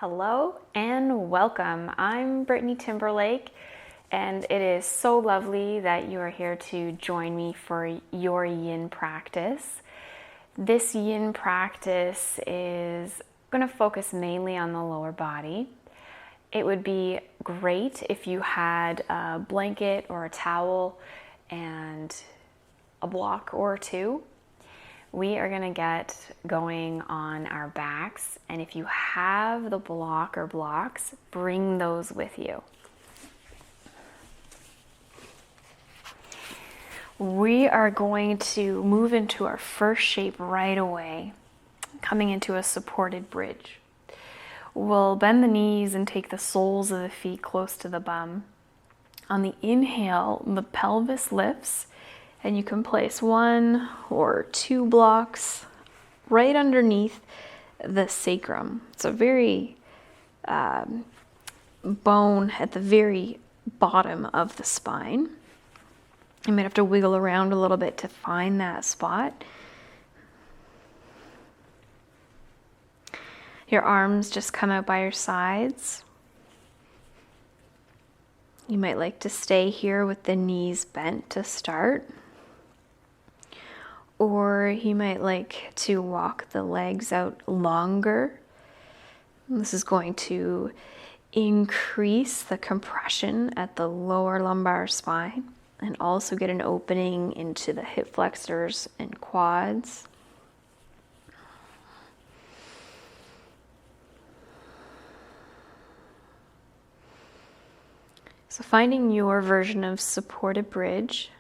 Hello and welcome. I'm Brittany Timberlake, and it is so lovely that you are here to join me for your yin practice. This yin practice is going to focus mainly on the lower body. It would be great if you had a blanket or a towel and a block or two. We are going to get going on our backs, and if you have the block or blocks, bring those with you. We are going to move into our first shape right away, coming into a supported bridge. We'll bend the knees and take the soles of the feet close to the bum. On the inhale, the pelvis lifts, and you can place one or two blocks right underneath the sacrum. It's a very bone at the very bottom of the spine. You might have to wiggle around a little bit to find that spot. Your arms just come out by your sides. You might like to stay here with the knees bent to start. Or you might like to walk the legs out longer. This is going to increase the compression at the lower lumbar spine and also get an opening into the hip flexors and quads. So finding your version of supported bridge.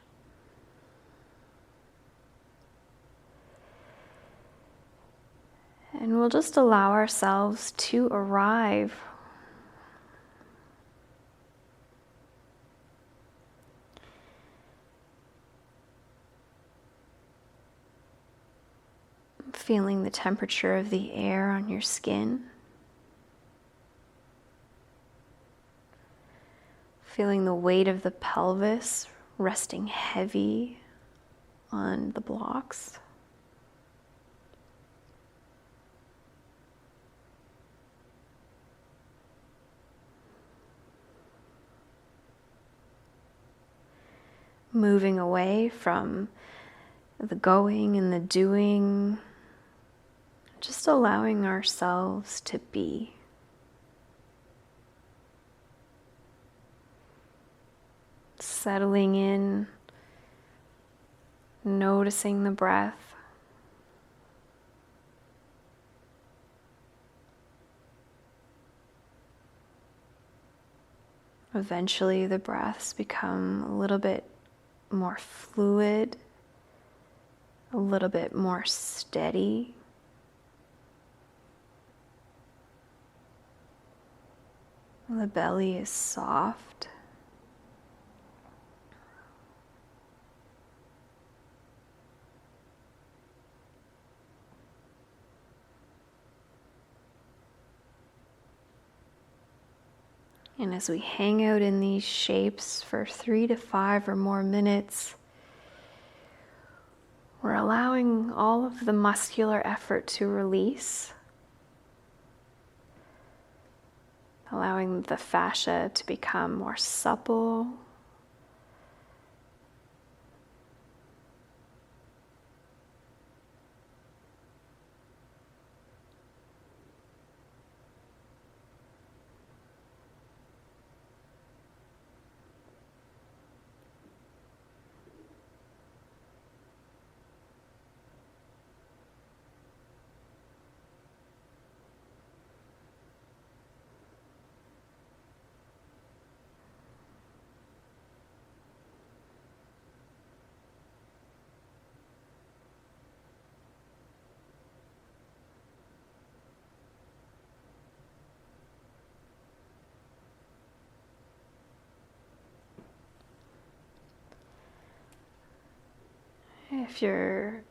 And we'll just allow ourselves to arrive. Feeling the temperature of the air on your skin. Feeling the weight of the pelvis resting heavy on the blocks. Moving away from the going and the doing, just allowing ourselves to be. Settling in, noticing the breath. Eventually the breaths become a little bit more fluid, a little bit more steady. The belly is soft. And as we hang out in these shapes for 3 to 5 or more minutes, we're allowing all of the muscular effort to release, allowing the fascia to become more supple. If your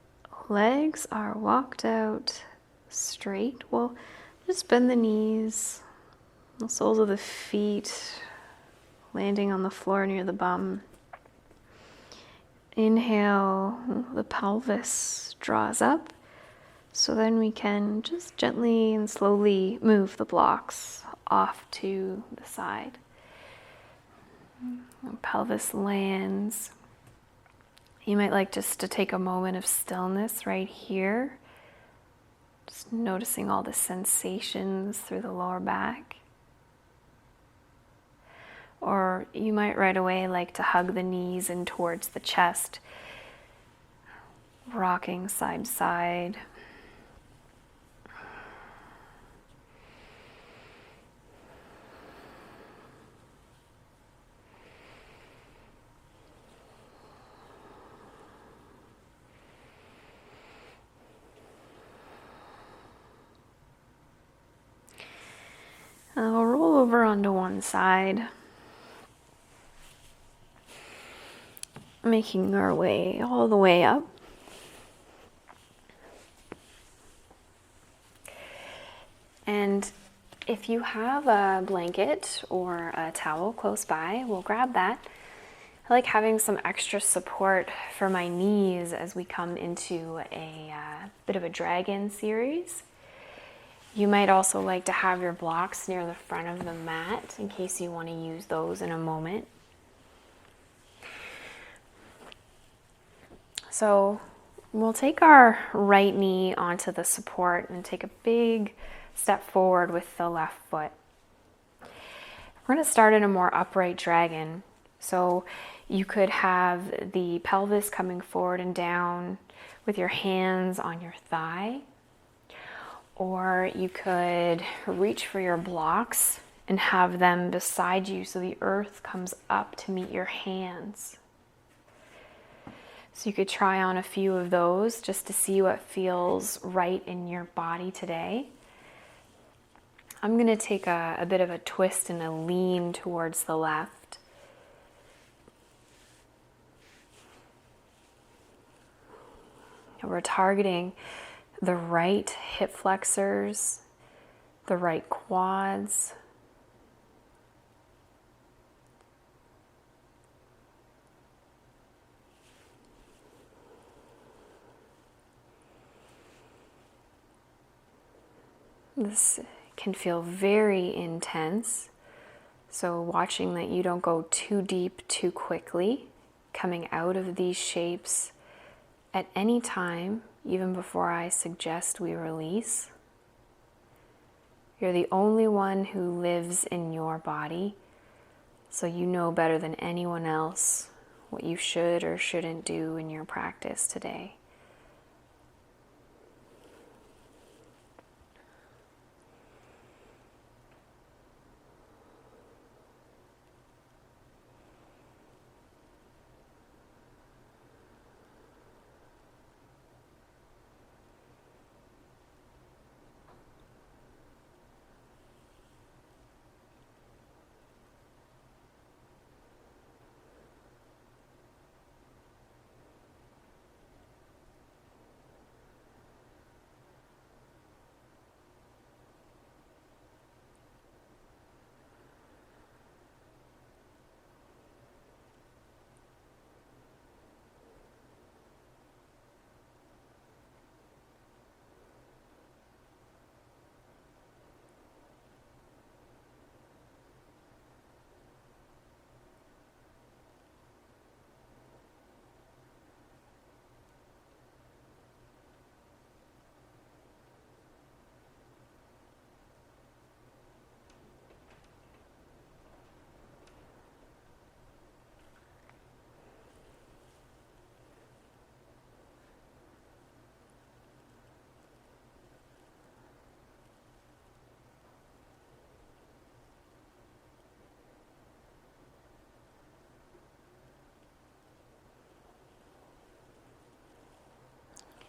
legs are walked out straight, well, just bend the knees, the soles of the feet landing on the floor near the bum. Inhale, the pelvis draws up, So then we can just gently and slowly move the blocks off to the side. The pelvis lands. You might like just to take a moment of stillness right here. Just noticing all the sensations through the lower back. Or you might right away like to hug the knees in towards the chest, rocking side to side. We'll roll over onto one side, making our way all the way up. And if you have a blanket or a towel close by, we'll grab that. I like having some extra support for my knees as we come into a bit of a dragon series. You might also like to have your blocks near the front of the mat in case you want to use those in a moment. So we'll take our right knee onto the support and take a big step forward with the left foot. We're going to start in a more upright dragon. So you could have the pelvis coming forward and down with your hands on your thigh. Or you could reach for your blocks and have them beside you so the earth comes up to meet your hands. So you could try on a few of those just to see what feels right in your body today. I'm going to take a bit of a twist and a lean towards the left. And we're targeting the right hip flexors, the right quads, this can feel very intense, so watching that you don't go too deep too quickly, coming out of these shapes at any time, even before I suggest we release. You're the only one who lives in your body, so you know better than anyone else what you should or shouldn't do in your practice today.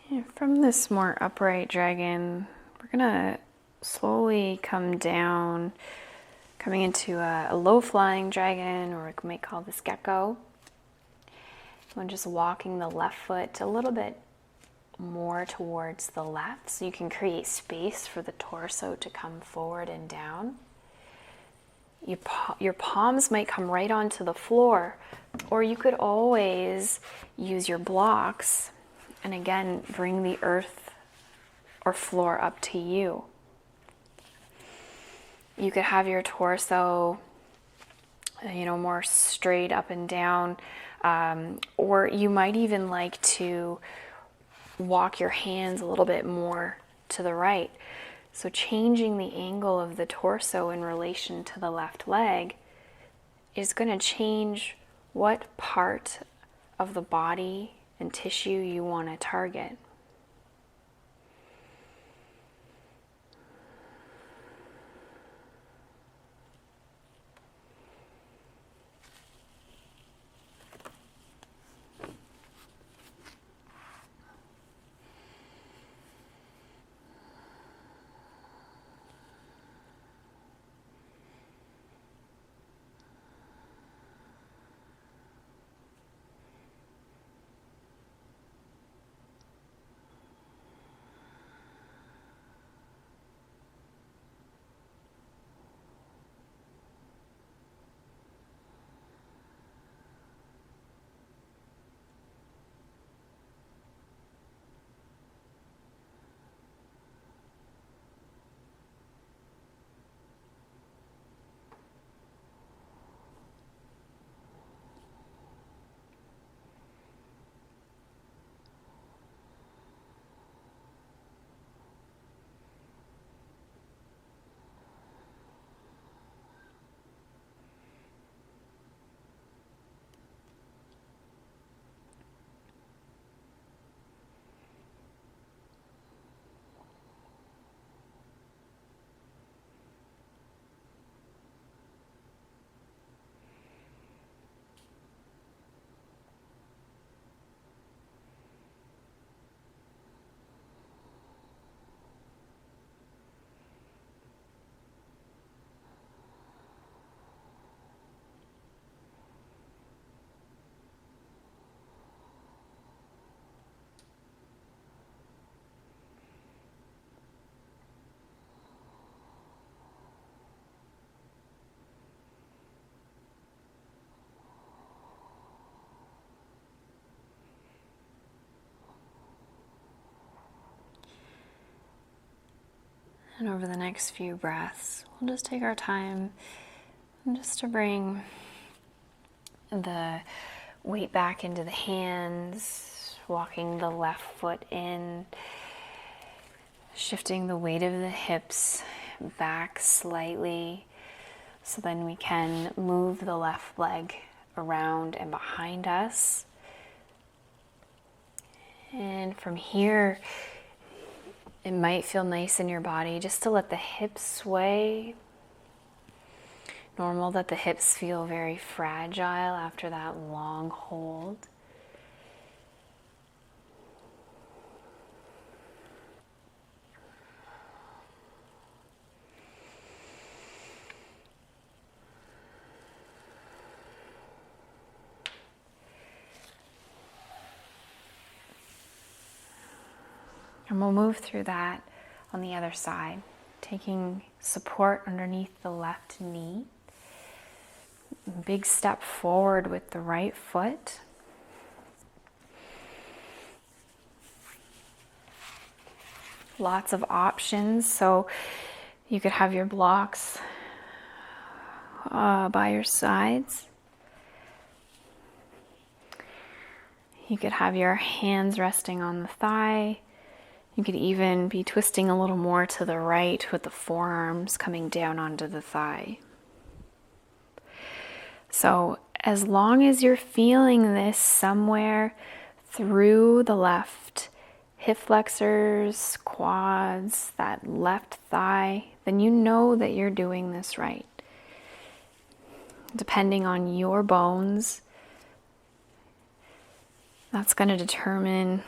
And from this more upright dragon, we're gonna slowly come down, coming into a low-flying dragon, or we might call this Gecko. And just walking the left foot a little bit more towards the left, so you can create space for the torso to come forward and down. Your palms might come right onto the floor, or you could always use your blocks and again bring the earth or floor up to you. You could have your torso, more straight up and down, or you might even like to walk your hands a little bit more to the right. So changing the angle of the torso in relation to the left leg is going to change what part of the body and tissue you want to target. And over the next few breaths, we'll just take our time just to bring the weight back into the hands, walking the left foot in, shifting the weight of the hips back slightly, so then we can move the left leg around and behind us. And from here, it might feel nice in your body just to let the hips sway. Normal that the hips feel very fragile after that long hold. And we'll move through that on the other side, taking support underneath the left knee. Big step forward with the right foot. Lots of options. So you could have your blocks by your sides. You could have your hands resting on the thigh. You could even be twisting a little more to the right with the forearms coming down onto the thigh. So as long as you're feeling this somewhere through the left hip flexors, quads, that left thigh, then you know that you're doing this right. Depending on your bones, that's going to determine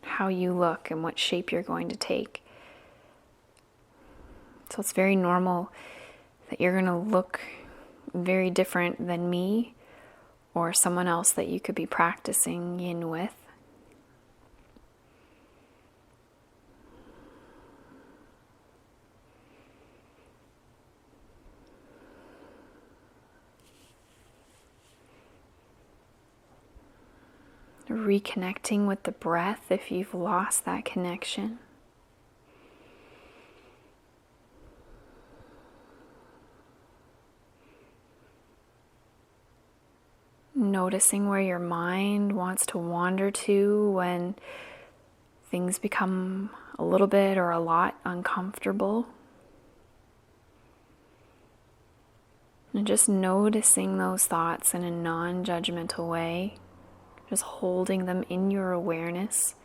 how you look and what shape you're going to take. So it's very normal that you're going to look very different than me or someone else that you could be practicing yin with. Reconnecting with the breath if you've lost that connection. noticing where your mind wants to wander to when things become a little bit or a lot uncomfortable. And just noticing those thoughts in a non-judgmental way, just holding them in your awareness.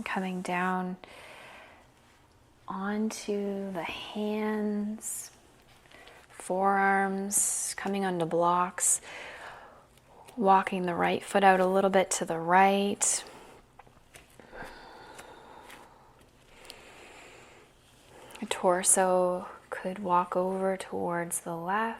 Coming down onto the hands, forearms, coming onto blocks, walking the right foot out a little bit to the right. The torso could walk over towards the left.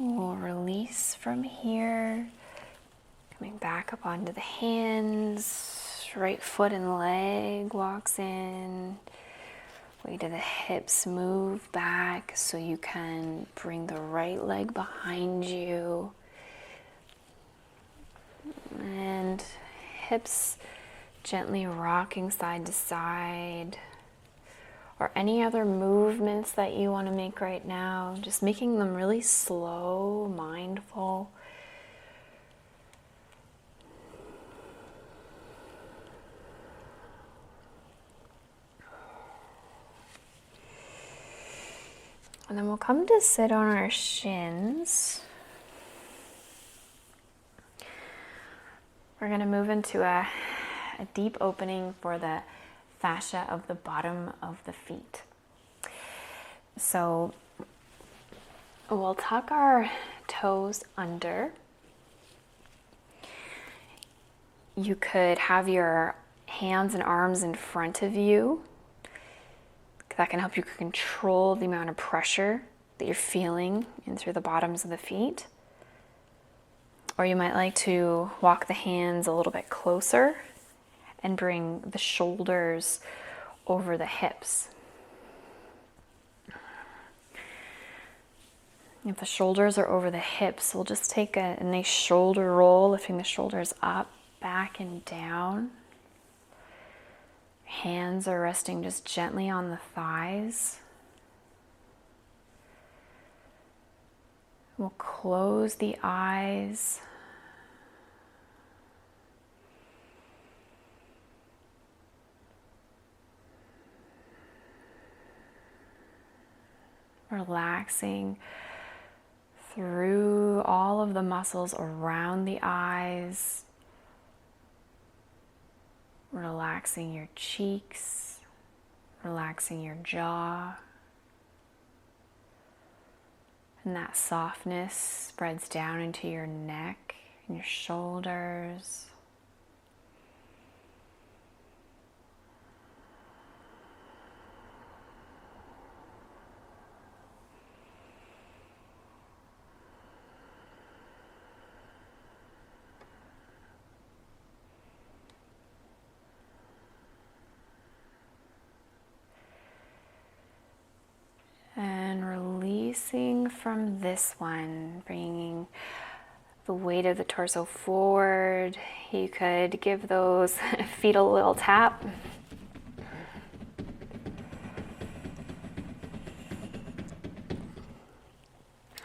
We'll release from here, coming back up onto the hands, right foot and leg walks in, weight of the hips move back so you can bring the right leg behind you, and hips gently rocking side to side. Or any other movements that you want to make right now, just making them really slow, mindful. And then we'll come to sit on our shins. We're going to move into a deep opening for the fascia of the bottom of the feet. So We'll tuck our toes under. You could have your hands and arms in front of you. That can help you control the amount of pressure that you're feeling in through the bottoms of the feet. Or you might like to walk the hands a little bit closer and bring the shoulders over the hips. If the shoulders are over the hips, we'll just take a nice shoulder roll, lifting the shoulders up, back, and down. Hands are resting just gently on the thighs. We'll close the eyes. Relaxing through all of the muscles around the eyes. Relaxing your cheeks, relaxing your jaw. And that softness spreads down into your neck and your shoulders. And releasing from this one, bringing the weight of the torso forward. You could give those feet a little tap.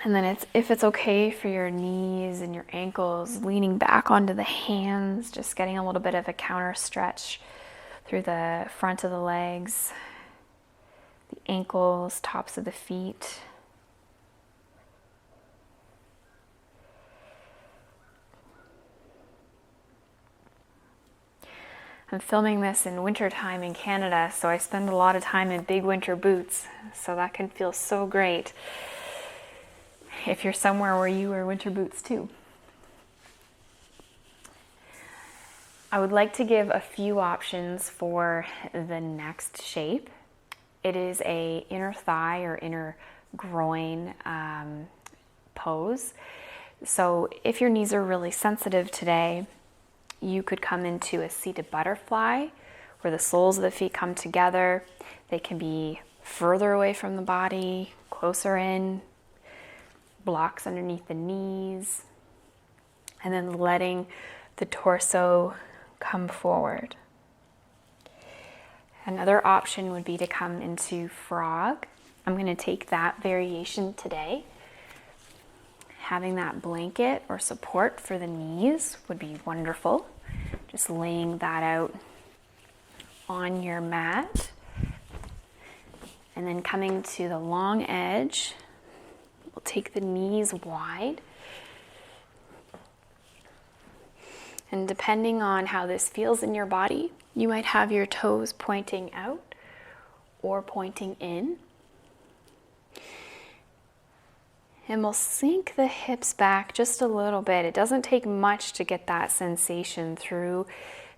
And then if it's okay for your knees and your ankles, leaning back onto the hands, just getting a little bit of a counter stretch through the front of the legs, the ankles, tops of the feet. I'm filming this in wintertime in Canada, so I spend a lot of time in big winter boots, so that can feel so great if you're somewhere where you wear winter boots too. I would like to give a few options for the next shape. It is a inner thigh or inner groin pose. So if your knees are really sensitive today, you could come into a seated butterfly where the soles of the feet come together. They can be further away from the body, closer in, blocks underneath the knees, and then letting the torso come forward. Another option would be to come into frog. I'm going to take that variation today. Having that blanket or support for the knees would be wonderful. Just laying that out on your mat. And then coming to the long edge, we'll take the knees wide. And depending on how this feels in your body, you might have your toes pointing out or pointing in. And we'll sink the hips back just a little bit. It doesn't take much to get that sensation through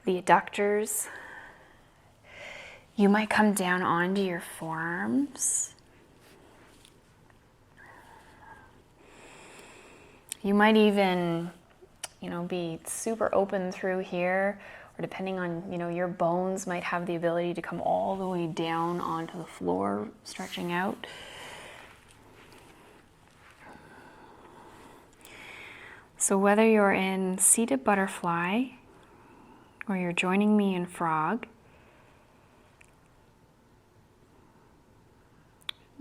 the adductors. You might come down onto your forearms. You might even, be super open through here, or depending on, your bones might have the ability to come all the way down onto the floor, stretching out. So whether you're in seated butterfly or you're joining me in frog,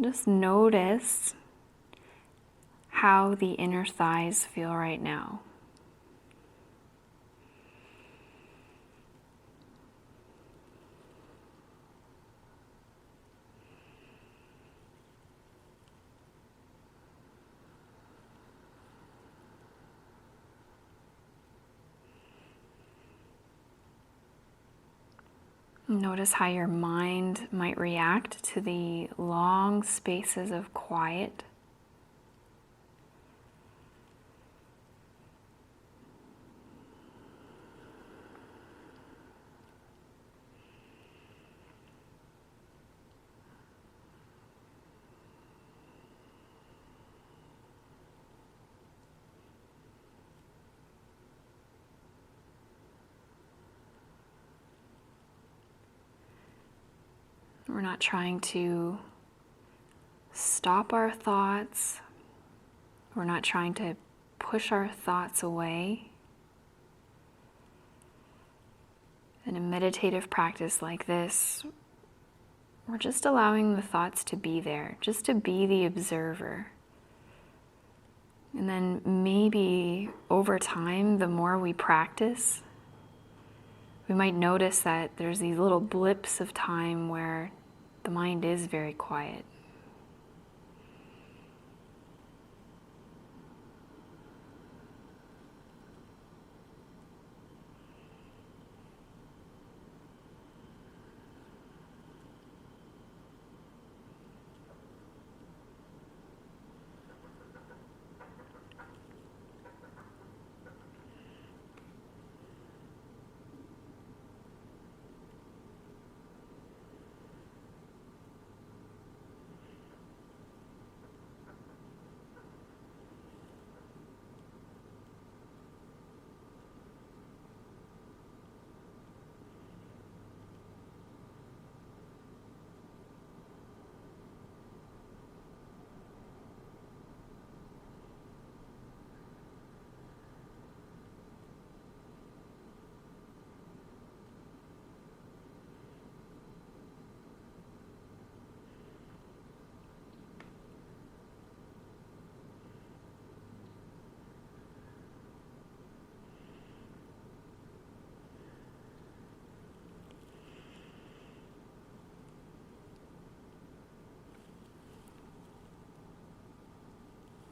just notice how the inner thighs feel right now. Notice how your mind might react to the long spaces of quiet We're not trying to stop our thoughts. We're not trying to push our thoughts away. In a meditative practice like this, we're just allowing the thoughts to be there, just to be the observer. And then maybe over time, the more we practice, we might notice that there's these little blips of time where the mind is very quiet.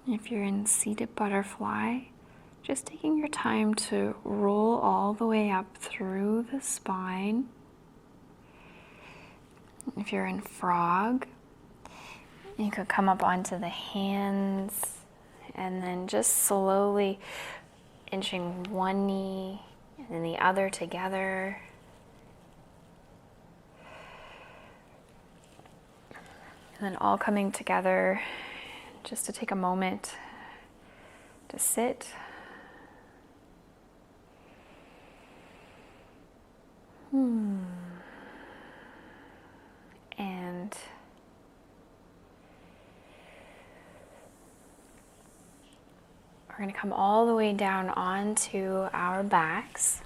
If you're in seated butterfly, just taking your time to roll all the way up through the spine. If you're in frog, you could come up onto the hands and then just slowly inching one knee and then the other together. And then all coming together just to take a moment to sit. And we're going to come all the way down onto our backs.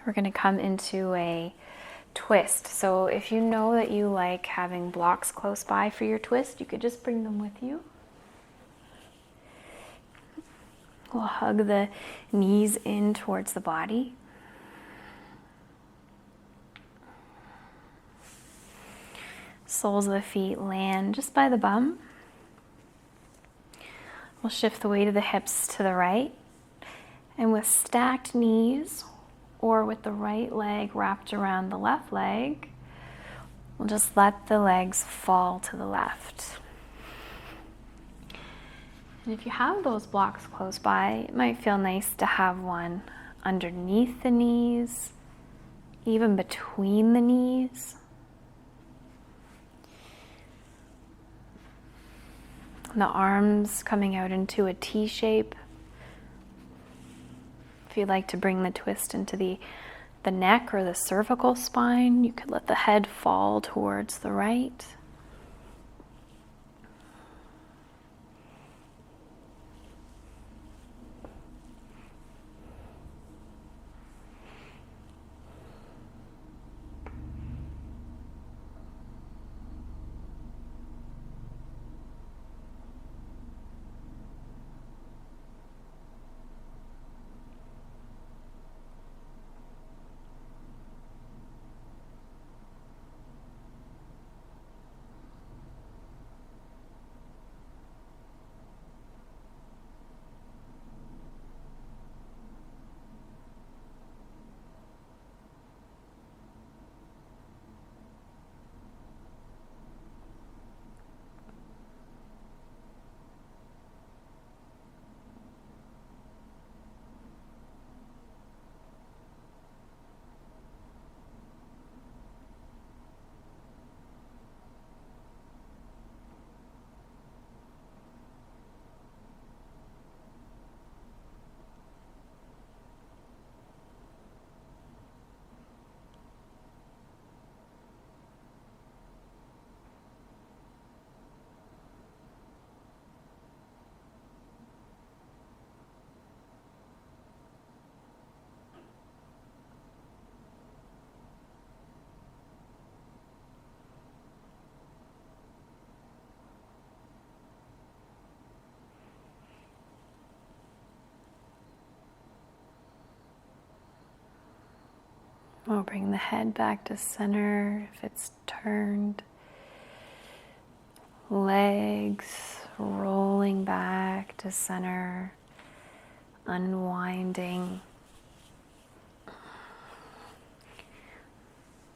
We're going to come into a twist. So if you know that you like having blocks close by for your twist, you could just bring them with you. We'll hug the knees in towards the body. Soles of the feet land just by the bum. We'll shift the weight of the hips to the right. And with stacked knees, or with the right leg wrapped around the left leg, we'll just let the legs fall to the left. And if you have those blocks close by, it might feel nice to have one underneath the knees, even between the knees. The arms coming out into a T shape. If you'd like to bring the twist into the neck or the cervical spine, you could let the head fall towards the right. We'll bring the head back to center if it's turned. Legs rolling back to center, unwinding.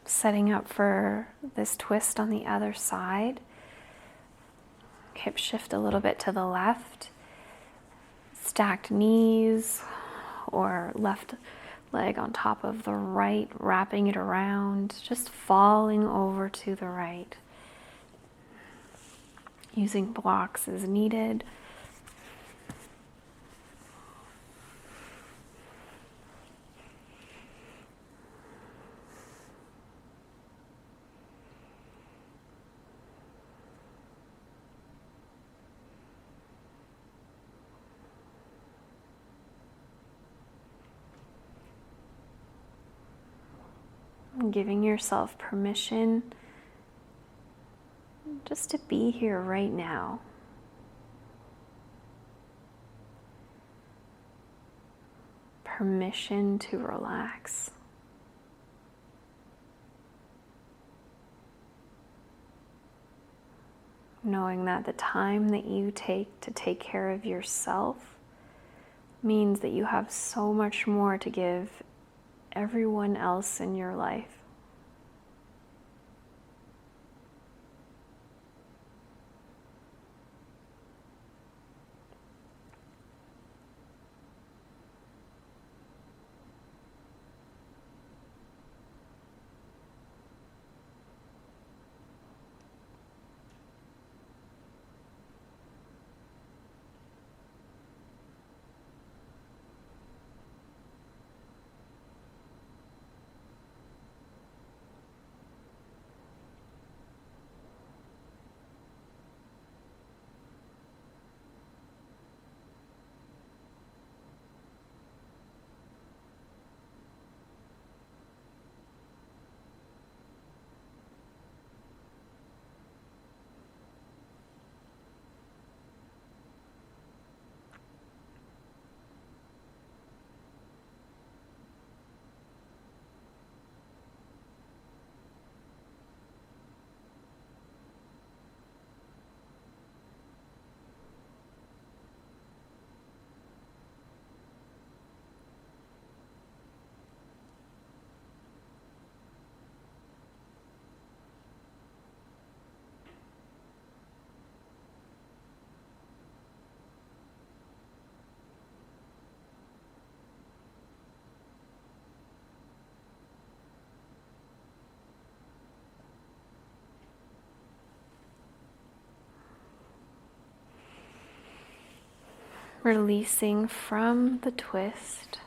Setting up for this twist on the other side. Hip shift a little bit to the left. Stacked knees or left leg on top of the right, wrapping it around, just falling over to the right. Using blocks as needed. Giving yourself permission just to be here right now. Permission to relax. Knowing that the time that you take to take care of yourself means that you have so much more to give everyone else in your life. Releasing from the twist.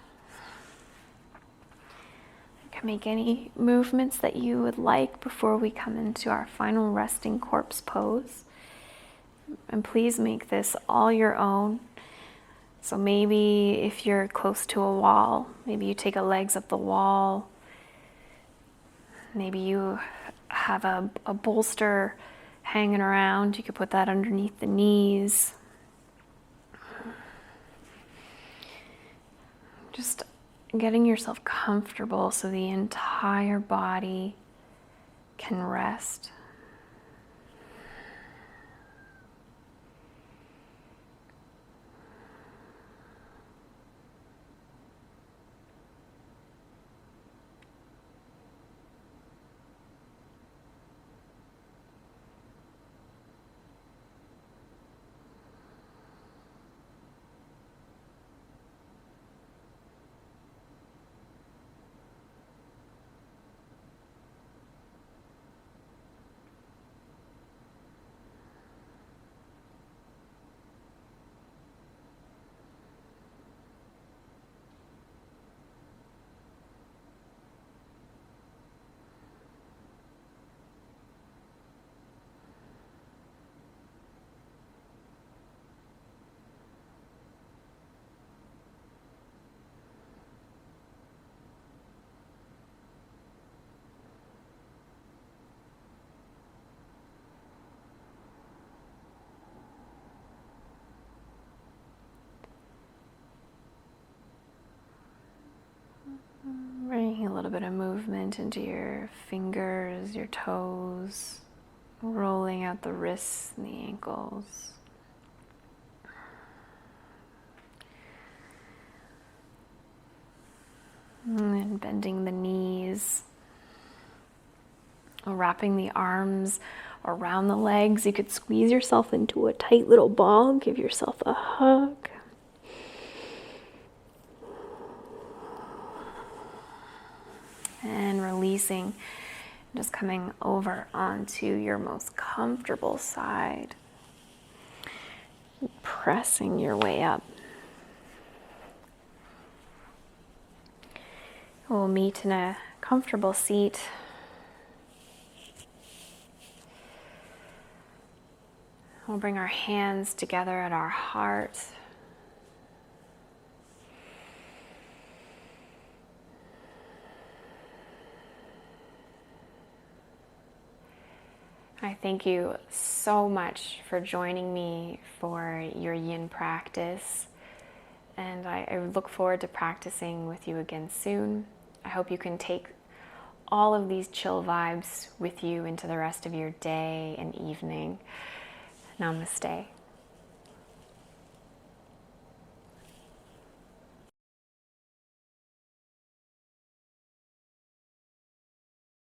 You can make any movements that you would like before we come into our final resting corpse pose. And please make this all your own. So maybe if you're close to a wall, maybe you take a legs up the wall. Maybe you have a bolster hanging around. You could put that underneath the knees. Just getting yourself comfortable so the entire body can rest. bit of movement into your fingers, your toes, rolling out the wrists and the ankles. And bending the knees, wrapping the arms around the legs. You could squeeze yourself into a tight little ball, give yourself a hug. And releasing, just coming over onto your most comfortable side. Pressing your way up. We'll meet in a comfortable seat. We'll bring our hands together at our heart. I thank you so much for joining me for your yin practice. And I look forward to practicing with you again soon. I hope you can take all of these chill vibes with you into the rest of your day and evening. Namaste.